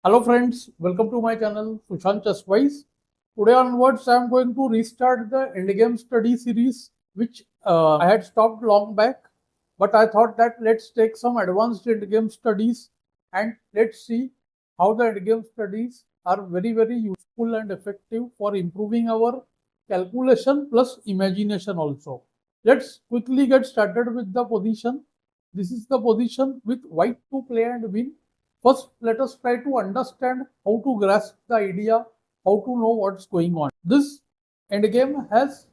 Hello friends, welcome to my channel SushantChessWise. Today onwards I am going to restart the Endgame study series which I had stopped long back, but I thought that let's take some advanced Endgame studies and let's see how the Endgame studies are very useful and effective for improving our calculation plus imagination also. Let's quickly get started with the position. This is the position with white to play and win. First, let us try to understand how to grasp the idea, how to know what's going on. This endgame has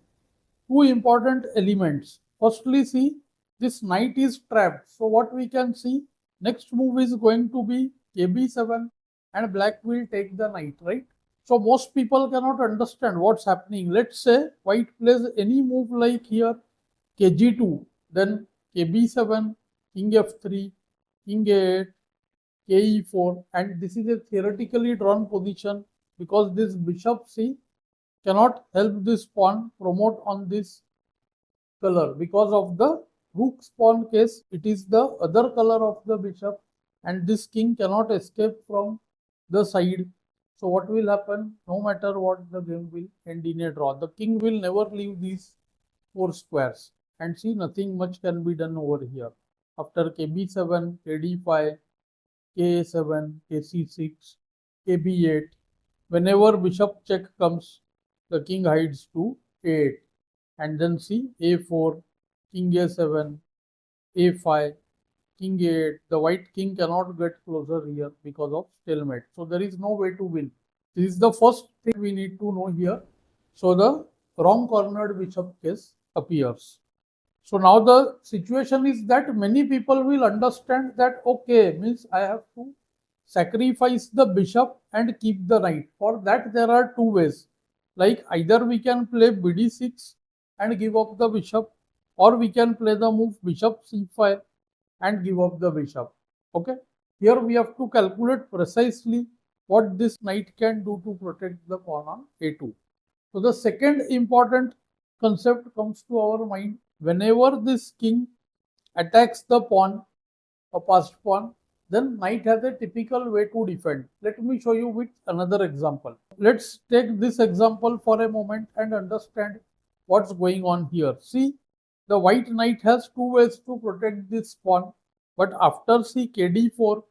two important elements. Firstly, see, this knight is trapped. So what we can see, next move is going to be kb7 and black will take the knight, right? So most people cannot understand what's happening. Let's say white plays any move like here, kg2, then kb7, king f3, king a8, ke4, and this is a theoretically drawn position because this bishop c cannot help this pawn promote on this color because of the rook pawn case. It is the other color of the bishop and this king cannot escape from the side. So what will happen? No matter what, the game will end in a draw. The king will never leave these four squares, and see, nothing much can be done over here. After kb7, kd5, k7, kc6, kb8. Whenever bishop check comes, the king hides to a8. And then see a4, king a7, a5, king a8. The white king cannot get closer here because of stalemate. So there is no way to win. This is the first thing we need to know here. So the wrong cornered bishop case appears. So now the situation is that many people will understand that okay, means I have to sacrifice the bishop and keep the knight. For that there are two ways. Like either we can play bd6 and give up the bishop, or we can play the move bishop c5 and give up the bishop. Okay. Here we have to calculate precisely what this knight can do to protect the pawn on a2. So the second important concept comes to our mind. Whenever this king attacks the pawn, a passed pawn, then knight has a typical way to defend. Let me show you with another example. Let's take this example for a moment and understand what's going on here. See, the white knight has two ways to protect this pawn, but after see kd4,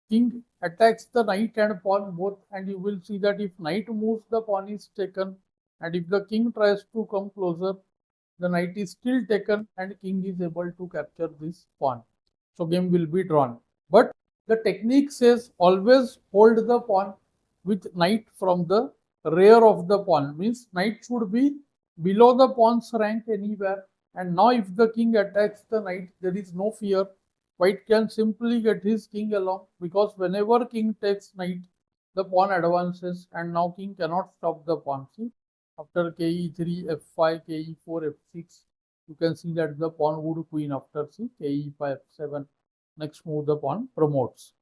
king attacks the knight and pawn both, and you will see that if knight moves, the pawn is taken, and if the king tries to come closer, the knight is still taken and king is able to capture this pawn. So game will be drawn. But the technique says always hold the pawn with knight from the rear of the pawn. Means knight should be below the pawn's rank anywhere. And now if the king attacks the knight, there is no fear. White can simply get his king along, because whenever king takes knight, the pawn advances and now king cannot stop the pawn. See, after ke3, f5, ke4, f6, you can see that the pawn would queen. After see ke5, f7, next move the pawn promotes.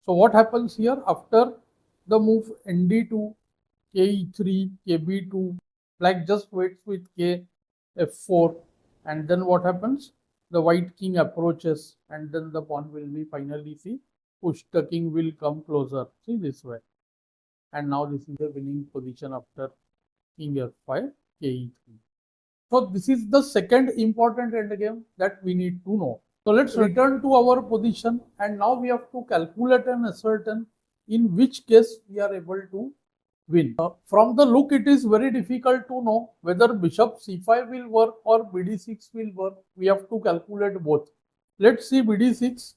So what happens here? After the move nd2, ke3, kb2, black just waits with k, f4, and then what happens? The white king approaches and then the pawn will be finally see pushed. The king will come closer. See this way. And now this is the winning position after king f5, ke3. So this is the second important endgame that we need to know. So let's return to our position, and now we have to calculate and ascertain in which case we are able to win. From the look, it is very difficult to know whether bishop c5 will work or bd6 will work. We have to calculate both. Let's see bd6.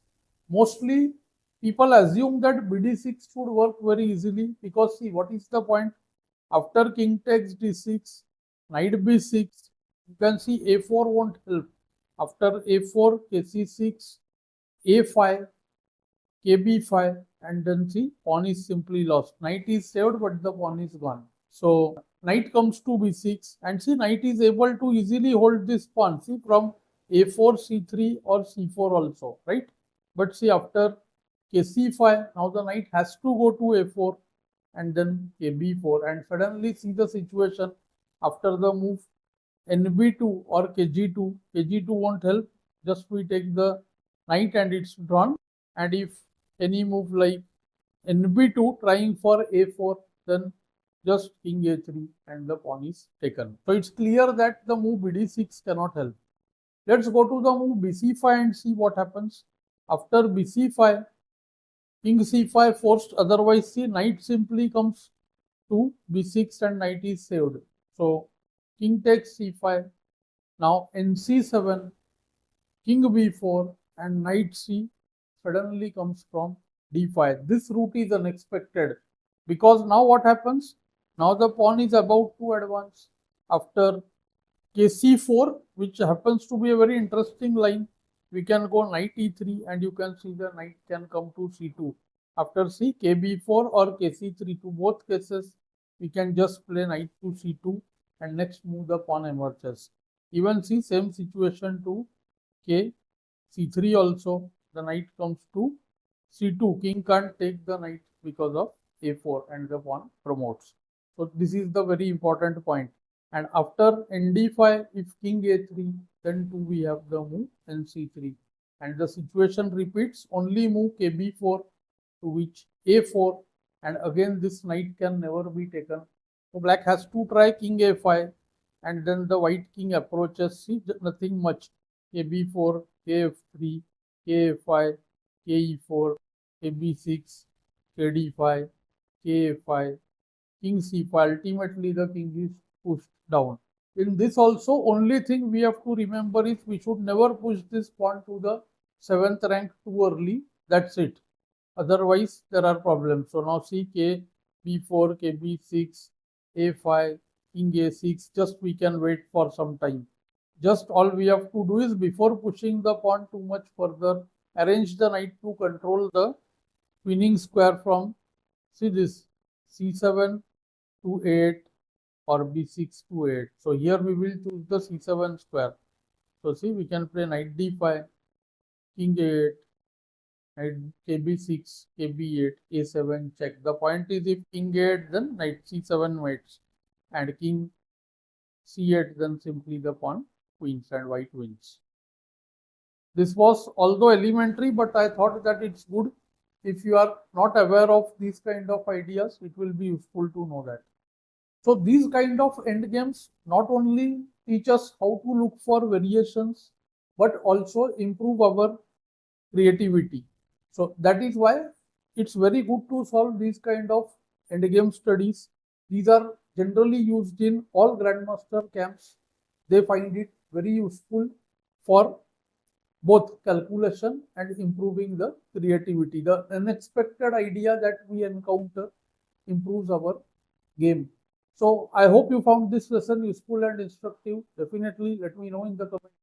Mostly people assume that bd6 should work very easily, because see, what is the point? After king takes d6, knight b6, you can see a4 won't help. After a4, kc6, a5, kb5, and then see, pawn is simply lost. Knight is saved, but the pawn is gone. So knight comes to b6, and see, knight is able to easily hold this pawn. See, from a4, c3 or c4 also, right? But see, after kc5, now the knight has to go to a4 and then kb4, and suddenly see the situation after the move nb2 or kg2. Kg2 won't help. Just we take the knight and it's drawn. And if any move like NB2 trying for A4, then just king A3 and the pawn is taken. So it's clear that the move BD6 cannot help. Let's go to the move BC5 and see what happens. After BC5, king C5 forced, otherwise see knight simply comes to B6 and knight is saved. So king takes C5. Now NC7, king B4 and knight C suddenly comes from D5. This route is unexpected because now what happens? Now the pawn is about to advance after KC4, which happens to be a very interesting line. We can go knight E3 and you can see the knight can come to C2. After C, KB4 or KC3, to both cases, we can just play knight to C2 and next move the pawn emerges. Even see same situation to K, C3 also, the knight comes to C2. King can't take the knight because of A4 and the pawn promotes. So this is the very important point. And after ND5, if king A3, then 2 we have the move NC3. And the situation repeats, only move KB4 to which A4, and again this knight can never be taken. So black has to try king A5 and then the white king approaches, see nothing much, KB4, KF3, KA5, KE4, KB6, KD5, KA5, king C5. Ultimately the king is pushed down. In this also, only thing we have to remember is we should never push this pawn to the 7th rank too early. That's it. Otherwise, there are problems. So now see K, B4, KB6, A5, king A6. Just we can wait for some time. Just all we have to do is before pushing the pawn too much further, arrange the knight to control the winning square from, see this, C7 to 8 or B6 to 8. So here we will choose the C7 square. So see, we can play knight D5, king 8, knight KB6, KB8, A7 check. The point is if king 8, then knight C7 waits, and king C8, then simply the pawn wins and white wins. This was although elementary, but I thought that it's good. If you are not aware of these kind of ideas, it will be useful to know that. So these kind of end games not only teach us how to look for variations, but also improve our creativity. So that is why it's very good to solve these kind of end game studies. These are generally used in all grandmaster camps. They find it very useful for both calculation and improving the creativity. The unexpected idea that we encounter improves our game. So I hope you found this lesson useful and instructive. Definitely let me know in the comments.